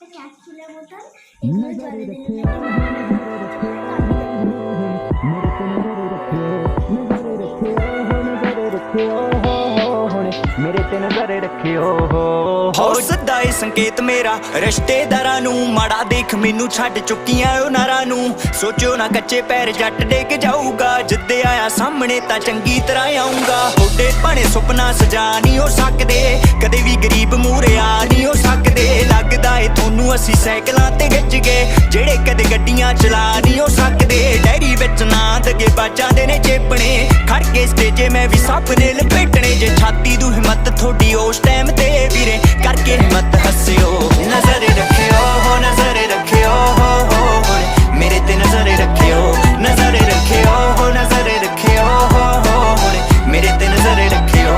ক্যাপসুলের মতন এগুলো জলে দিলে ਮੇਰੇ ਤੇ ਨਜ਼ਰ ਰੱਖਿਓ ਹੋ ਸਦਾ ਏ ਸੰਕੇਤ ਮੇਰਾ ਰਿਸ਼ਤੇਦਾਰਾਂ ਨੂੰ ਮਾੜਾ ਦੇਖ ਮੈਨੂੰ ਛੱਡ ਚੁੱਕੀਆਂ ਉਹ ਨਾਰਾਂ ਨੂੰ ਸੋਚੋ ਨਾ ਕੱਚੇ ਪੈਰ ਜੱਟ ਡਿੱਗ ਜਾਊਗਾ ਜਿੱਦੇ ਆਇਆ ਸਾਹਮਣੇ ਤਾਂ ਚੰਗੀ ਤਰ੍ਹਾਂ ਆਊਂਗਾ ਤੁਹਾਡੇ ਭਾਣੇ ਸੁਪਨਾ ਸਜਾ ਨਹੀਂ ਹੋ ਸਕਦੇ ਕਦੇ ਵੀ ਗਰੀਬ ਮੂਹਰੇ ਆ ਨਹੀਂ ਹੋ ਸਕਦੇ ਲੱਗਦਾ ਏ ਤੁਹਾਨੂੰ ਅਸੀਂ ਸਾਈਕਲਾਂ ਤੇ ਗੱਜ ਗਏ ਜਿਹੜੇ ਕਦੇ ਗੱਡੀਆਂ ਚਲਾ ਨਹੀਂ ਹੋ ਸਕਦੇ ਡੈਰੀ ਵਿੱਚ ਨਾਂ ਦਗੇ ਬਾਜਾਂ ਦੇ ਨੇ ਚੇਪਣੇ ਖੜ ਕੇ ਸਟੇਜੇ ਮੈਂ ਵੀ ਸੱਪ ਨੇ ਲਪੇਟਣੇ ਜੇ ਛਾਤੀ ਦੂ ਹਿੰਮਤ ਥੋੜੀ ਉਸ ਟਾਈਮ ਤੇ ਵੀਰੇ ਕਰਕੇ ਹਿੰਮਤ ਹੱਸਿਓ ਨਜ਼ਰ ਰੱਖਿਓ ਹੋ ਨਜ਼ਰ ਰੱਖਿਓ ਹੋ ਮੇਰੇ ਤੇ ਨਜ਼ਰ ਰੱਖਿਓ ਨਜ਼ਰ ਰੱਖਿਓ ਹੋ ਨਜ਼ਰ ਰੱਖਿਓ ਹੋ ਮੇਰੇ ਤੇ ਨਜ਼ਰ ਰੱਖਿਓ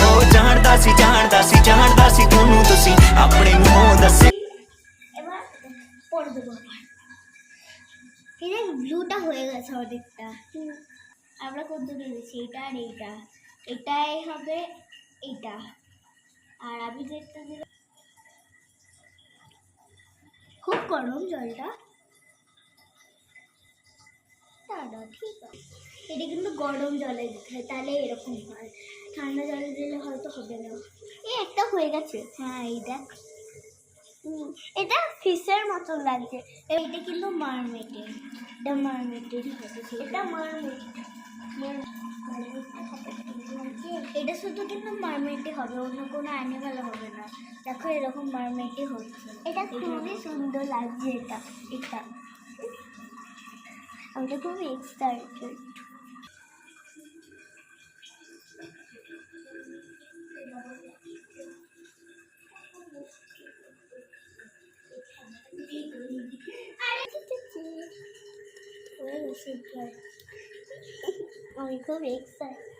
ਹੋ ਜਾਣਦਾ ਸੀ ਤੁਹਾਨੂੰ ਤੁਸੀਂ ਆਪਣੇ ਮੂੰਹੋਂ ਦੱਸੇ এবার পরে দেবো এটা ব্লুটা হয়ে গেছে অর্ধেকটা আমরা কত দূরে গেছি এটা আর এইটা এটাই হবে এইটা আর আমি যেটা দিলাম খুব গরম জলটা না ঠিক আছে এটা কিন্তু গরম জলে দিতে হয় তাহলে এরকম হয় ঠান্ডা জলে দিলে হয়তো হবে না এই একটা হয়ে গেছে হ্যাঁ এই দেখ এটা ফিশের মতন লাগছে এইটা কিন্তু মারমেটের এটা মারমেটের এটা মারমেট এটা শুধু কিন্তু মারমেটই হবে অন্য কোনো অ্যানিমাল হবে না দেখো এরকম মারমেটই হচ্ছে এটা খুবই সুন্দর লাগছে এটা এটা আমি তো খুবই এক্সাইটেড আমি খুব এক্সাইটেড